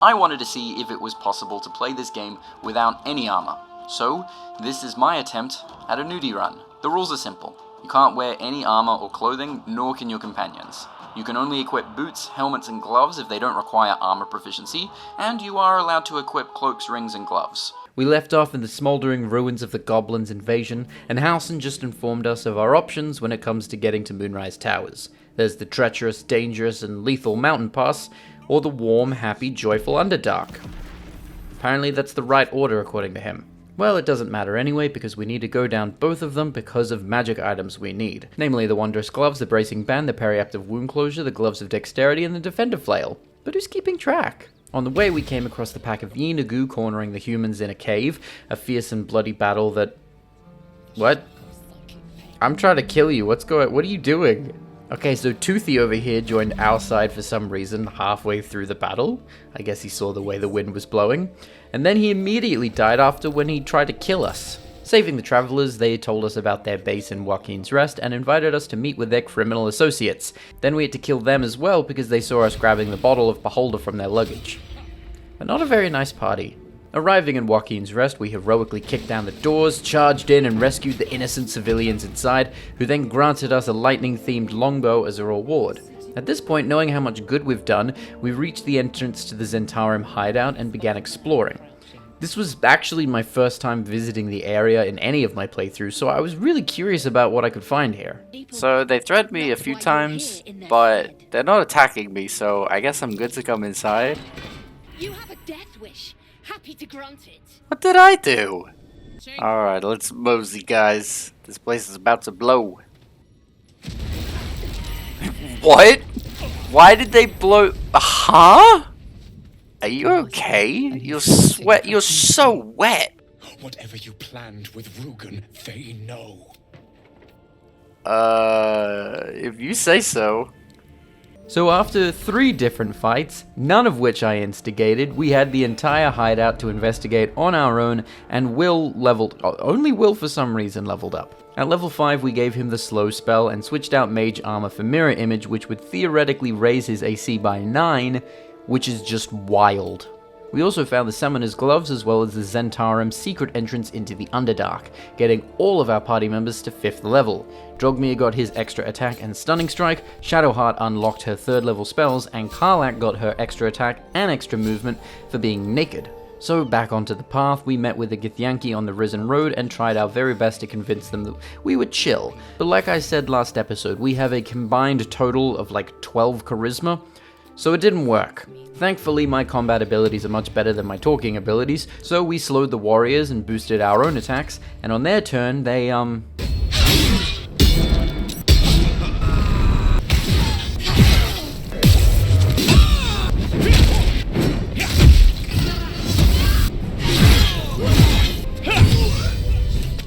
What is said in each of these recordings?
I wanted to see if it was possible to play this game without any armor. So, this is my attempt at a nudie run. The rules are simple. You can't wear any armor or clothing, nor can your companions. You can only equip boots, helmets, and gloves if they don't require armor proficiency, and you are allowed to equip cloaks, rings, and gloves. We left off in the smouldering ruins of the Goblins' invasion, and Halson just informed us of our options when it comes to getting to Moonrise Towers. There's the treacherous, dangerous, and lethal mountain pass, or the warm, happy, joyful Underdark. Apparently that's the right order according to him. Well, it doesn't matter anyway, because we need to go down both of them because of magic items we need. Namely the Wondrous Gloves, the Bracing Band, the Periaptive Wound Closure, the Gloves of Dexterity, and the Defender Flail. But who's keeping track? On the way we came across the pack of Yeenagu cornering the humans in a cave, a fierce and bloody battle that... What? I'm trying to kill you, what are you doing? Okay, so Toothy over here joined our side for some reason halfway through the battle. I guess he saw the way the wind was blowing. And then he immediately died after when he tried to kill us. Saving the travelers, they told us about their base in Joaquin's Rest and invited us to meet with their criminal associates. Then we had to kill them as well because they saw us grabbing the bottle of Beholder from their luggage. But not a very nice party. Arriving in Joaquin's Rest, we heroically kicked down the doors, charged in and rescued the innocent civilians inside, who then granted us a lightning-themed longbow as a reward. At this point, knowing how much good we've done, we reached the entrance to the Zhentarim hideout and began exploring. This was actually my first time visiting the area in any of my playthroughs, so I was really curious about what I could find here. So they threatened me a few times, but they're not attacking me, so I guess I'm good to come inside. You have a death wish. Happy to grant it. What did I do? Alright, let's mosey, guys. This place is about to blow. What? Why did they blow? Huh? Are you okay? You're so wet. Whatever you planned with Rugen, they know. If you say so. So after 3 different fights, none of which I instigated, we had the entire hideout to investigate on our own, and only Will for some reason leveled up. At level 5 we gave him the slow spell and switched out mage armor for mirror image, which would theoretically raise his AC by 9, which is just wild. We also found the Summoner's Gloves as well as the Zhentarim secret entrance into the Underdark, getting all of our party members to 5th level. Drogmir got his extra attack and stunning strike, Shadowheart unlocked her 3rd level spells, and Karlach got her extra attack and extra movement for being naked. So back onto the path, we met with the Githyanki on the Risen Road and tried our very best to convince them that we were chill. But like I said last episode, we have a combined total of like 12 charisma, so it didn't work. Thankfully, my combat abilities are much better than my talking abilities, so we slowed the warriors and boosted our own attacks, and on their turn, they,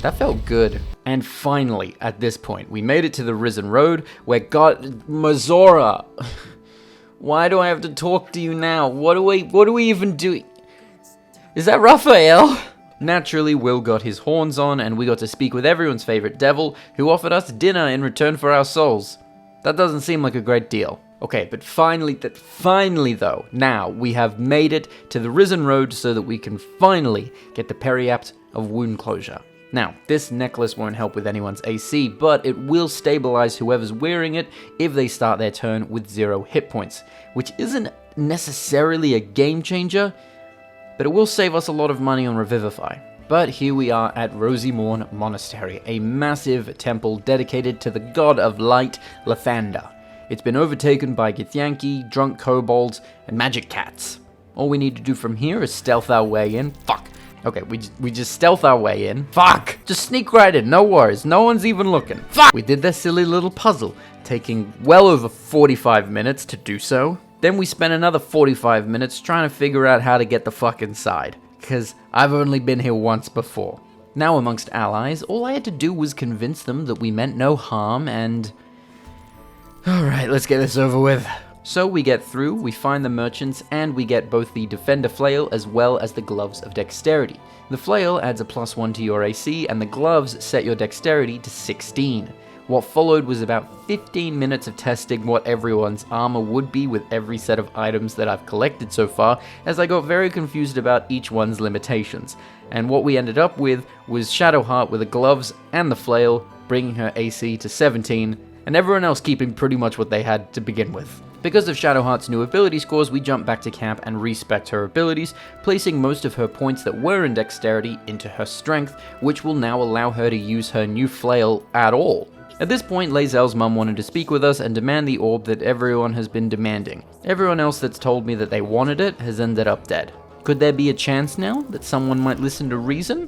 That felt good. And finally, at this point, we made it to the Risen Road, where Mazora! Why do I have to talk to you now? What are we even doing? Is that Raphael? Naturally, Will got his horns on, and we got to speak with everyone's favorite devil, who offered us dinner in return for our souls. That doesn't seem like a great deal. Okay, but finally though, now we have made it to the Risen Road so that we can finally get the Periapt of Wound Closure. Now, this necklace won't help with anyone's AC, but it will stabilize whoever's wearing it if they start their turn with 0 hit points, which isn't necessarily a game changer, but it will save us a lot of money on Revivify. But here we are at Rosemorn Monastery, a massive temple dedicated to the god of light, Lathander. It's been overtaken by Githyanki, drunk kobolds, and magic cats. All we need to do from here is stealth our way in. Fuck! Okay, we just stealth our way in. Fuck! Just sneak right in, no worries, no one's even looking. Fuck! We did that silly little puzzle, taking well over 45 minutes to do so. Then we spent another 45 minutes trying to figure out how to get the fuck inside, because I've only been here once before. Now amongst allies, all I had to do was convince them that we meant no harm and... Alright, let's get this over with. So we get through, we find the merchants, and we get both the Defender Flail as well as the Gloves of Dexterity. The Flail adds a +1 to your AC, and the Gloves set your Dexterity to 16. What followed was about 15 minutes of testing what everyone's armor would be with every set of items that I've collected so far, as I got very confused about each one's limitations. And what we ended up with was Shadowheart with the gloves and the flail, bringing her AC to 17, and everyone else keeping pretty much what they had to begin with. Because of Shadowheart's new ability scores, we jumped back to camp and respect her abilities, placing most of her points that were in dexterity into her strength, which will now allow her to use her new flail at all. At this point, Lae'zel's mum wanted to speak with us and demand the orb that everyone has been demanding. Everyone else that's told me that they wanted it has ended up dead. Could there be a chance now that someone might listen to reason?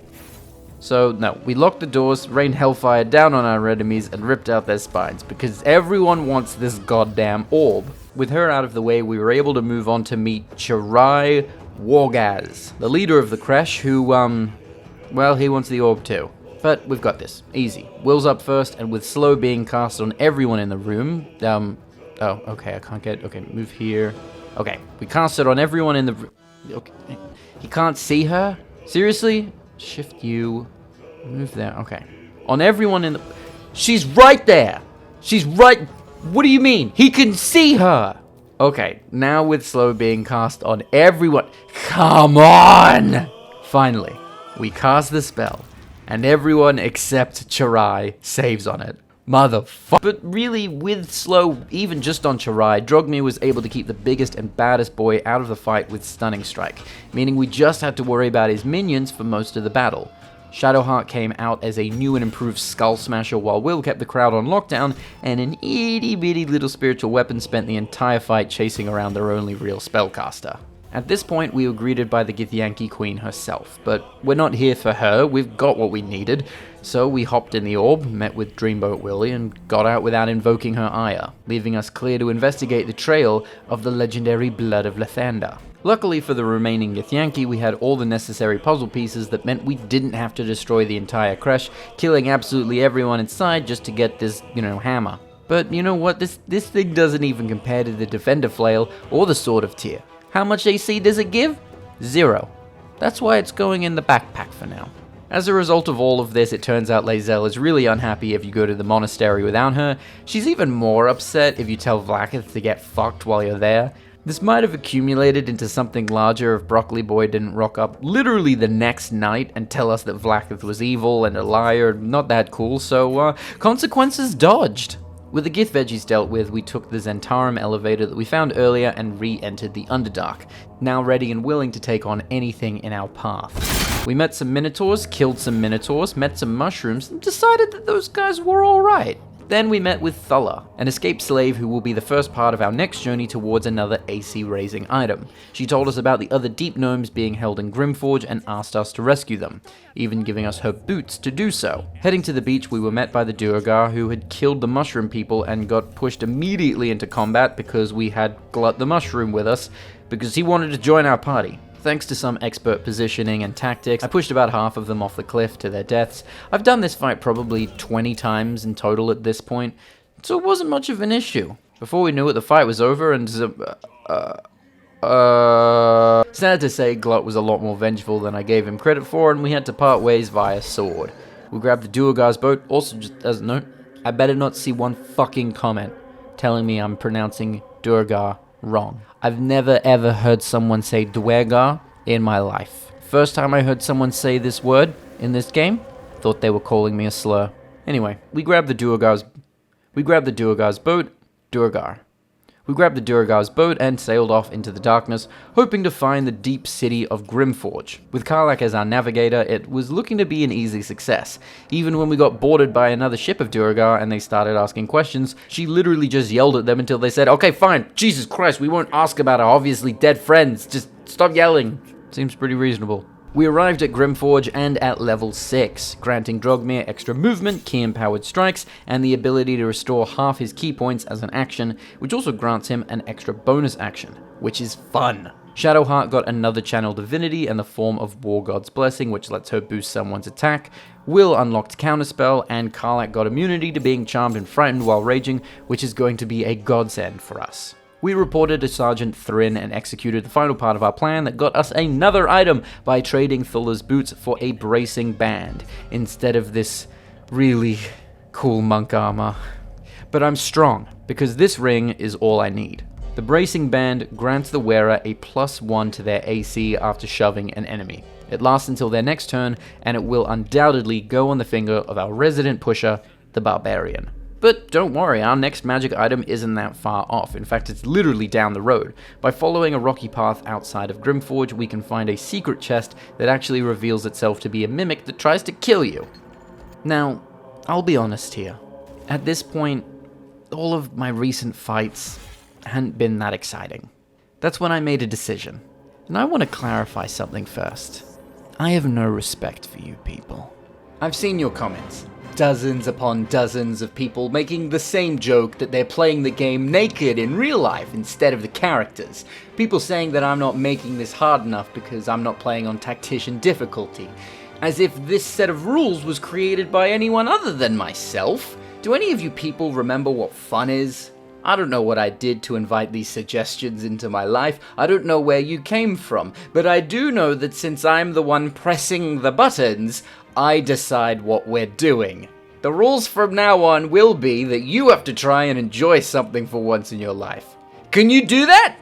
So, no, we locked the doors, rained hellfire down on our enemies, and ripped out their spines, because everyone wants this goddamn orb. With her out of the way, we were able to move on to meet Chirai Wargaz, the leader of the Crèche, who, well, he wants the orb too. But we've got this. Easy. Will's up first, and with slow being cast on everyone in the room, oh, okay, I can't get, okay, move here. Okay, we cast it on everyone in the room. Okay, he can't see her? Seriously? Shift U, move there, okay. On everyone in the... She's right there! She's right... What do you mean? He can see her! Okay, now with slow being cast on everyone... Come on! Finally, we cast the spell, and everyone except Chirai saves on it. Motherfucker. But really, with slow, even just on Chirai, Drogmir was able to keep the biggest and baddest boy out of the fight with Stunning Strike, meaning we just had to worry about his minions for most of the battle. Shadowheart came out as a new and improved Skull Smasher, while Will kept the crowd on lockdown, and an itty bitty little spiritual weapon spent the entire fight chasing around their only real spellcaster. At this point, we were greeted by the Githyanki Queen herself, but we're not here for her, we've got what we needed, so we hopped in the orb, met with Dreamboat Willie, and got out without invoking her ire, leaving us clear to investigate the trail of the legendary Blood of Lathander. Luckily for the remaining Githyanki, we had all the necessary puzzle pieces that meant we didn't have to destroy the entire Crèche, killing absolutely everyone inside just to get this, hammer. But you know what, this thing doesn't even compare to the Defender Flail or the Sword of Tyr. How much AC does it give? 0. That's why it's going in the backpack for now. As a result of all of this, it turns out Lae'zel is really unhappy if you go to the monastery without her. She's even more upset if you tell Vlaakith to get fucked while you're there. This might have accumulated into something larger if Broccoli Boy didn't rock up literally the next night and tell us that Vlaakith was evil and a liar, not that cool, so consequences dodged. With the Gith veggies dealt with, we took the Zhentarim elevator that we found earlier and re-entered the Underdark, now ready and willing to take on anything in our path. We met some minotaurs, killed some minotaurs, met some mushrooms, and decided that those guys were alright. Then we met with Thulla, an escaped slave who will be the first part of our next journey towards another AC-raising item. She told us about the other deep gnomes being held in Grymforge and asked us to rescue them, even giving us her boots to do so. Heading to the beach, we were met by the Duergar, who had killed the mushroom people and got pushed immediately into combat because we had Glut the Mushroom with us, because he wanted to join our party. Thanks to some expert positioning and tactics, I pushed about half of them off the cliff to their deaths. I've done this fight probably 20 times in total at this point, so it wasn't much of an issue. Before we knew it, the fight was over and sad to say, Glut was a lot more vengeful than I gave him credit for, and we had to part ways via sword. We grabbed the Duergar's boat, also just as a note, I better not see one fucking comment telling me I'm pronouncing Duergar wrong. I've never ever heard someone say Duergar in my life. First time I heard someone say this word in this game, thought they were calling me a slur. Anyway, we grabbed the Duergar's boat, Duergar. We grabbed the Duergar's boat and sailed off into the darkness, hoping to find the deep city of Grymforge. With Karlach as our navigator, it was looking to be an easy success. Even when we got boarded by another ship of Duergar and they started asking questions, she literally just yelled at them until they said, "Okay, fine, Jesus Christ, we won't ask about our obviously dead friends, just stop yelling." Seems pretty reasonable. We arrived at Grymforge and at level 6, granting Drogmir extra movement, key-empowered strikes, and the ability to restore half his key points as an action, which also grants him an extra bonus action, which is fun. Shadowheart got another channel divinity in the form of War God's Blessing, which lets her boost someone's attack. Will unlocked Counterspell, and Karlach got immunity to being charmed and frightened while raging, which is going to be a godsend for us. We reported to Sergeant Thrin and executed the final part of our plan that got us another item by trading Thulla's boots for a bracing band, instead of this really cool monk armor. But I'm strong, because this ring is all I need. The bracing band grants the wearer a +1 to their AC after shoving an enemy. It lasts until their next turn, and it will undoubtedly go on the finger of our resident pusher, the Barbarian. But don't worry, our next magic item isn't that far off. In fact, it's literally down the road. By following a rocky path outside of Grymforge, we can find a secret chest that actually reveals itself to be a mimic that tries to kill you. Now, I'll be honest here. At this point, all of my recent fights hadn't been that exciting. That's when I made a decision. And I want to clarify something first. I have no respect for you people. I've seen your comments. Dozens upon dozens of people making the same joke that they're playing the game naked in real life instead of the characters. People saying that I'm not making this hard enough because I'm not playing on Tactician difficulty. As if this set of rules was created by anyone other than myself. Do any of you people remember what fun is? I don't know what I did to invite these suggestions into my life. I don't know where you came from. But I do know that since I'm the one pressing the buttons, I decide what we're doing. The rules from now on will be that you have to try and enjoy something for once in your life. Can you do that?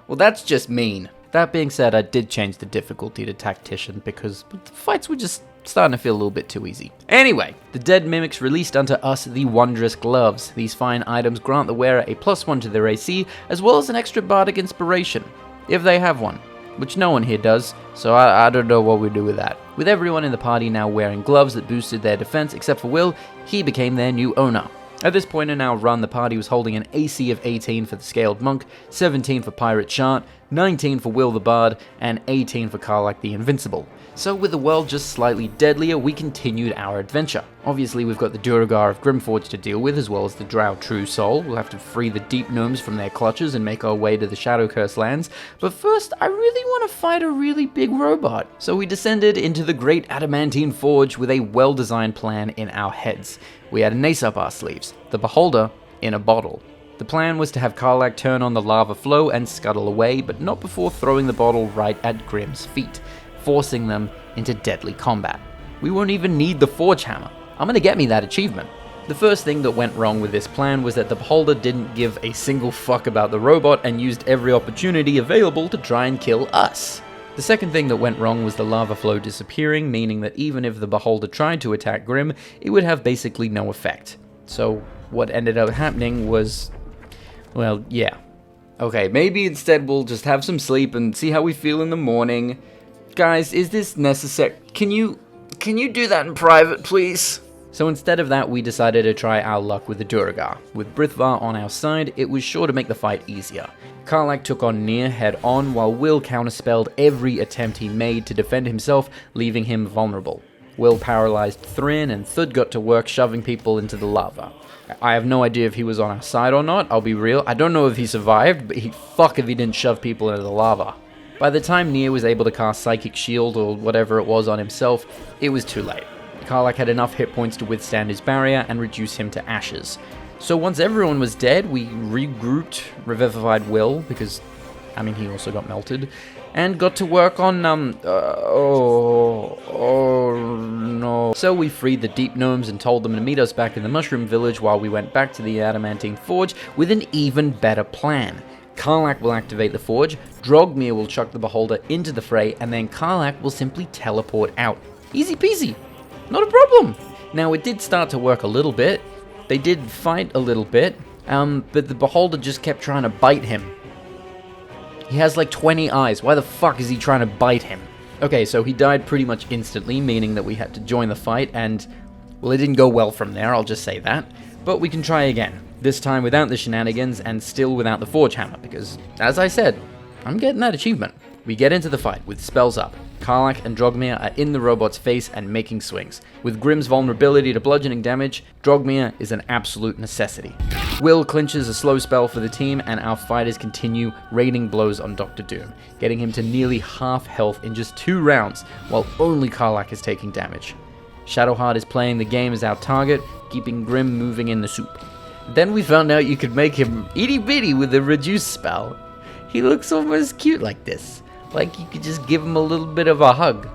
Well, that's just mean. That being said, I did change the difficulty to Tactician because the fights were just starting to feel a little bit too easy. Anyway, the dead mimics released unto us the wondrous gloves. These fine items grant the wearer a +1 to their AC, as well as an extra bardic inspiration, if they have one, which no one here does, so I don't know what we do with that. With everyone in the party now wearing gloves that boosted their defense, except for Will, he became their new owner. At this point in our run, the party was holding an AC of 18 for the Scaled Monk, 17 for Pirate Shant, 19 for Will the Bard, and 18 for Karlach the Invincible. So with the world just slightly deadlier, we continued our adventure. Obviously we've got the Duergar of Grymforge to deal with, as well as the Drow True Soul. We'll have to free the Deep Gnomes from their clutches and make our way to the Shadow Curse lands. But first, I really want to fight a really big robot. So we descended into the Great Adamantine Forge with a well-designed plan in our heads. We had an ace up our sleeves, the Beholder in a bottle. The plan was to have Karlach turn on the lava flow and scuttle away, but not before throwing the bottle right at Grim's feet, forcing them into deadly combat. We won't even need the Forge Hammer. I'm gonna get me that achievement. The first thing that went wrong with this plan was that the Beholder didn't give a single fuck about the robot and used every opportunity available to try and kill us. The second thing that went wrong was the lava flow disappearing, meaning that even if the Beholder tried to attack Grim, it would have basically no effect. So what ended up happening was, well, yeah. Okay, maybe instead we'll just have some sleep and see how we feel in the morning. Guys, is this necessary? Can you do that in private, please? So instead of that, we decided to try our luck with the Duergar. With Brithvar on our side, it was sure to make the fight easier. Karlach took on Nere head on, while Will counterspelled every attempt he made to defend himself, leaving him vulnerable. Will paralyzed Thrin, and Thud got to work shoving people into the lava. I have no idea if he was on our side or not, I'll be real. I don't know if he survived, but he'd fuck if he didn't shove people into the lava. By the time Nere was able to cast Psychic Shield or whatever it was on himself, it was too late. Karlach had enough hit points to withstand his barrier and reduce him to ashes. So once everyone was dead, we regrouped, revivified Will, because, I mean, he also got melted, and got to work on, no. So we freed the Deep Gnomes and told them to meet us back in the Mushroom Village while we went back to the Adamantine Forge with an even better plan. Karlach will activate the forge, Drogmir will chuck the Beholder into the fray, and then Karlach will simply teleport out. Easy peasy. Not a problem. Now, it did start to work a little bit. They did fight a little bit, but the Beholder just kept trying to bite him. He has like 20 eyes. Why the fuck is he trying to bite him? Okay, so he died pretty much instantly, meaning that we had to join the fight, and, well, it didn't go well from there, I'll just say that. But we can try again. This time without the shenanigans and still without the Forge Hammer, because, as I said, I'm getting that achievement. We get into the fight with spells up. Karlach and Drogmir are in the robot's face and making swings. With Grim's vulnerability to bludgeoning damage, Drogmir is an absolute necessity. Will clinches a slow spell for the team, and our fighters continue raining blows on Dr. Doom, getting him to nearly half health in just 2 rounds, while only Karlach is taking damage. Shadowheart is playing the game as our target, keeping Grim moving in the soup. Then we found out you could make him itty bitty with a reduce spell. He looks almost cute like this. Like you could just give him a little bit of a hug.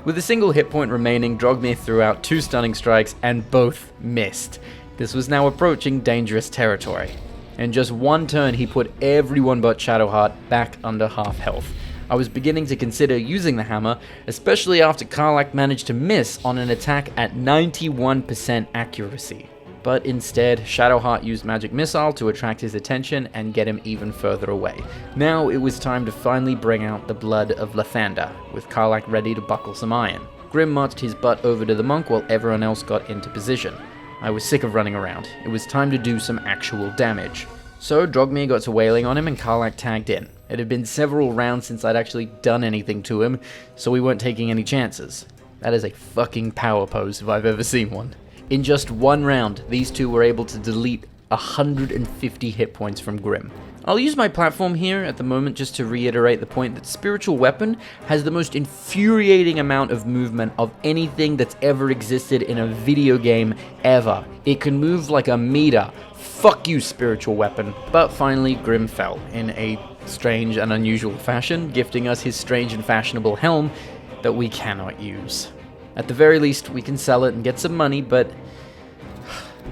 With a single hit point remaining, Drogmir threw out 2 stunning strikes and both missed. This was now approaching dangerous territory. In just one turn, he put everyone but Shadowheart back under half health. I was beginning to consider using the hammer, especially after Karlach managed to miss on an attack at 91% accuracy. But instead, Shadowheart used Magic Missile to attract his attention and get him even further away. Now it was time to finally bring out the blood of Lathander, with Karlach ready to buckle some iron. Grim marched his butt over to the monk while everyone else got into position. I was sick of running around. It was time to do some actual damage. So Drogmir got to wailing on him and Karlach tagged in. It had been several rounds since I'd actually done anything to him, so we weren't taking any chances. That is a fucking power pose if I've ever seen one. In just one round, these two were able to delete 150 hit points from Grim. I'll use my platform here at the moment just to reiterate the point that Spiritual Weapon has the most infuriating amount of movement of anything that's ever existed in a video game ever. It can move like a meter. Fuck you, Spiritual Weapon. But finally, Grim fell in a strange and unusual fashion, gifting us his strange and fashionable helm that we cannot use. At the very least, we can sell it and get some money, but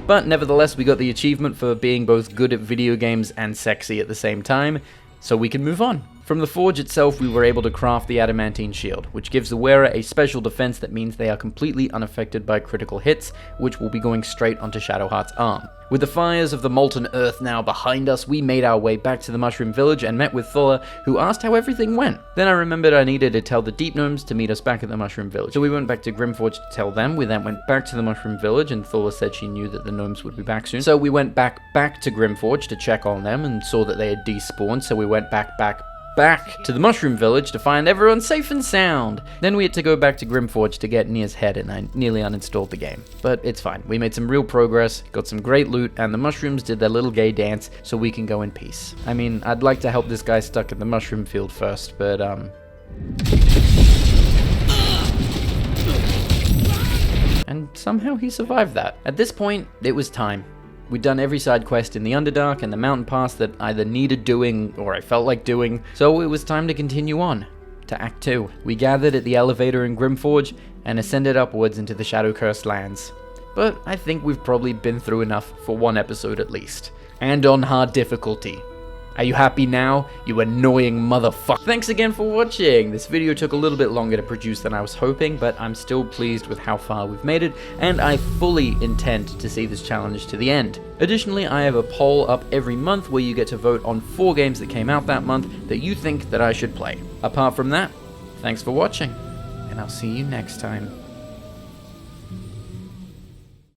nevertheless, we got the achievement for being both good at video games and sexy at the same time, so we can move on. From the forge itself, we were able to craft the adamantine shield, which gives the wearer a special defense that means they are completely unaffected by critical hits, which will be going straight onto Shadowheart's arm. With the fires of the molten earth now behind us, we made our way back to the Mushroom Village and met with Thula, who asked how everything went. Then I remembered I needed to tell the Deep Gnomes to meet us back at the Mushroom Village. So we went back to Grymforge to tell them. We then went back to the Mushroom Village, and Thula said she knew that the gnomes would be back soon. So we went back to Grymforge to check on them and saw that they had despawned, so we went back to the Mushroom Village to find everyone safe and sound. Then we had to go back to Grymforge to get Nere's head, and I nearly uninstalled the game. But it's fine. We made some real progress, got some great loot, and the mushrooms did their little gay dance, so we can go in peace. I mean, I'd like to help this guy stuck in the mushroom field first, but and somehow he survived that. At this point, it was time. We'd done every side quest in the Underdark and the mountain pass that either needed doing or I felt like doing, so it was time to continue on, to Act 2. We gathered at the elevator in Grymforge and ascended upwards into the Shadow-Cursed lands. But I think we've probably been through enough for one episode at least. And on hard difficulty. Are you happy now, you annoying motherfucker? Thanks again for watching! This video took a little bit longer to produce than I was hoping, but I'm still pleased with how far we've made it, and I fully intend to see this challenge to the end. Additionally, I have a poll up every month where you get to vote on 4 games that came out that month that you think that I should play. Apart from that, thanks for watching, and I'll see you next time.